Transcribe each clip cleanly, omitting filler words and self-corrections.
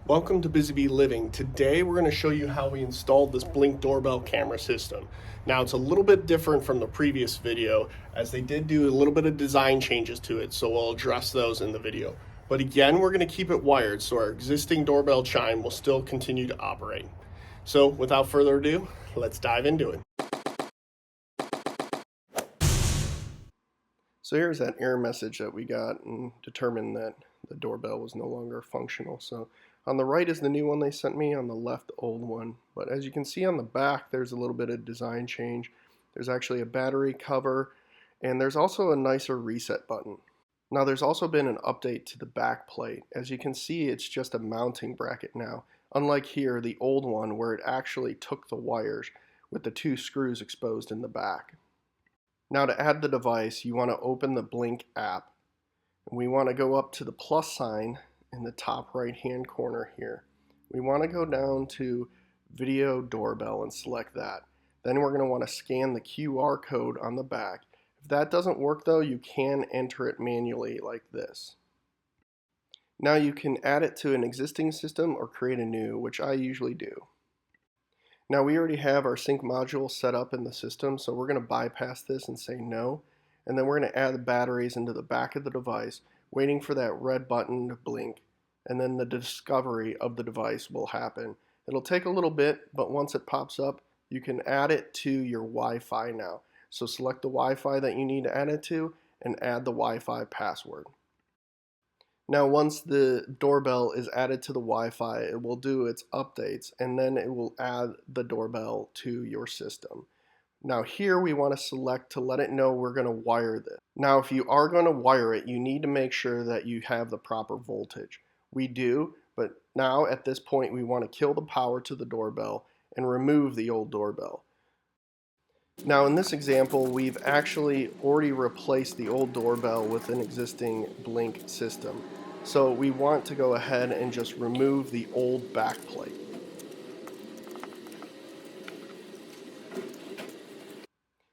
Welcome to Busy Bee Living. Today we're going to show you how we installed this Blink doorbell camera system. Now it's a little bit different from the previous video as they did do a little bit of design changes to it, so we'll address those in the video. But again, we're going to keep it wired so our existing doorbell chime will still continue to operate. So without further ado, let's dive into it. So here's that error message that we got and determined that the doorbell was no longer functional. So on the right is the new one they sent me, on the left the old one. But as you can see on the back, there's a little bit of design change. There's actually a battery cover, and there's also a nicer reset button. Now there's also been an update to the back plate. As you can see, it's just a mounting bracket now. Unlike here, the old one where it actually took the wires with the two screws exposed in the back. Now to add the device, you want to open the Blink app. We want to go up to the plus sign in the top right hand corner here. We want to go down to video doorbell and select that. Then we're going to want to scan the QR code on the back. If that doesn't work though, you can enter it manually like this. Now you can add it to an existing system or create a new, which I usually do. Now we already have our sync module set up in the system, so we're going to bypass this and say no. And then we're going to add the batteries into the back of the device, waiting for that red button to blink, and then the discovery of the device will happen. It'll take a little bit, but once it pops up, you can add it to your Wi-Fi now. So select the Wi-Fi that you need to add it to and add the Wi-Fi password. Now once the doorbell is added to the Wi-Fi, it will do its updates and then it will add the doorbell to your system. Now here we want to select to let it know we're going to wire this. Now if you are going to wire it, you need to make sure that you have the proper voltage. We do, but now at this point we want to kill the power to the doorbell and remove the old doorbell. Now in this example, we've actually already replaced the old doorbell with an existing Blink system. So we want to go ahead and just remove the old back plate.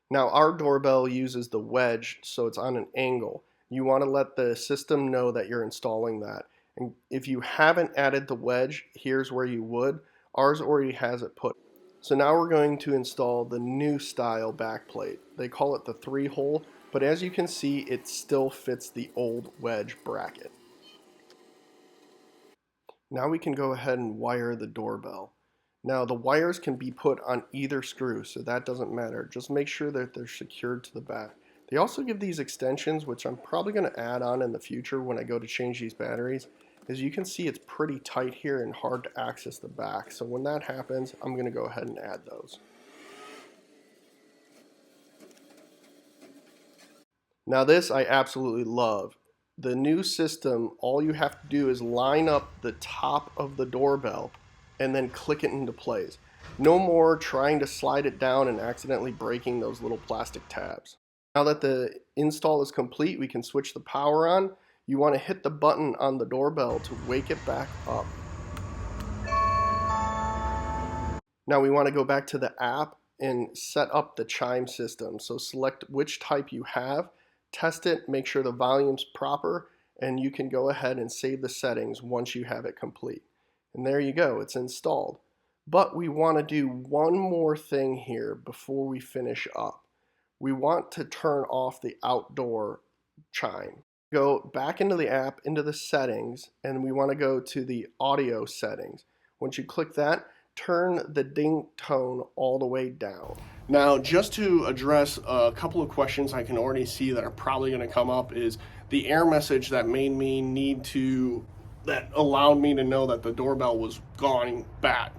Now our doorbell uses the Wedge, so it's on an angle. You want to let the system know that you're installing that. And if you haven't added the Wedge, here's where you would. Ours already has it put. So now we're going to install the new style backplate. They call it the 3-hole, but as you can see, it still fits the old Wedge bracket. Now we can go ahead and wire the doorbell. Now the wires can be put on either screw, so that doesn't matter. Just make sure that they're secured to the back. They also give these extensions, which I'm probably going to add on in the future when I go to change these batteries. As you can see, it's pretty tight here and hard to access the back. So when that happens, I'm going to go ahead and add those. Now this I absolutely love. The new system, all you have to do is line up the top of the doorbell and then click it into place. No more trying to slide it down and accidentally breaking those little plastic tabs. Now that the install is complete, we can switch the power on. You want to hit the button on the doorbell to wake it back up. Now we want to go back to the app and set up the chime system. So select which type you have, test it, make sure the volume's proper, and you can go ahead and save the settings once you have it complete. And there you go, it's installed. But we want to do one more thing here before we finish up. We want to turn off the outdoor chime. Go back into the app, into the settings, and we want to go to the audio settings. Once you click that, turn the ding tone all the way down. Now, just to address a couple of questions I can already see that are probably going to come up is the error message that made me that allowed me to know that the doorbell was going bad.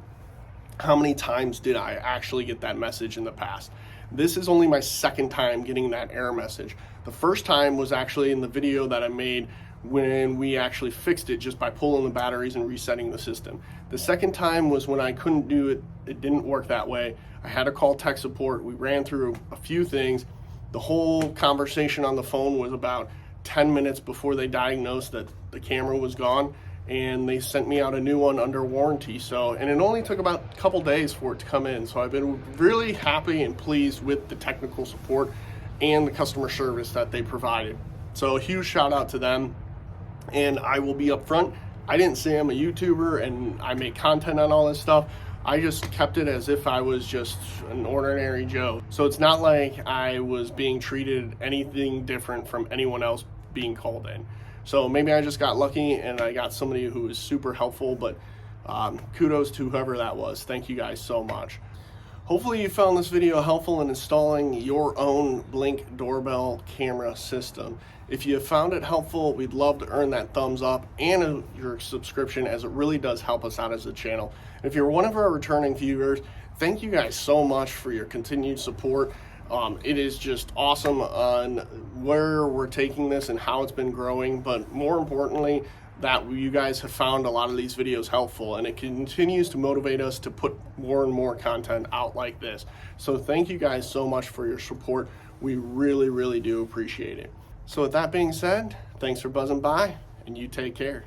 How many times did I actually get that message in the past? This is only my second time getting that error message. The first time was actually in the video that I made when we actually fixed it just by pulling the batteries and resetting the system. The second time was when I couldn't do it, it didn't work that way. I had to call tech support. We ran through a few things. The whole conversation on the phone was about 10 minutes before they diagnosed that the camera was gone, and they sent me out a new one under warranty. And it only took about a couple days for it to come in. So I've been really happy and pleased with the technical support and the customer service that they provided. So a huge shout out to them. And I will be upfront, I didn't say I'm a YouTuber and I make content on all this stuff. I just kept it as if I was just an ordinary Joe. So it's not like I was being treated anything different from anyone else being called in. So maybe I just got lucky and I got somebody who was super helpful, but kudos to whoever that was. Thank you guys so much. Hopefully you found this video helpful in installing your own Blink doorbell camera system. If you found it helpful, we'd love to earn that thumbs up and your subscription, as it really does help us out as a channel. If you're one of our returning viewers, thank you guys so much for your continued support. It is just awesome on where we're taking this and how it's been growing, but more importantly, that you guys have found a lot of these videos helpful, and it continues to motivate us to put more and more content out like this. So thank you guys so much for your support. We really, really do appreciate it. So with that being said, thanks for buzzing by, and you take care.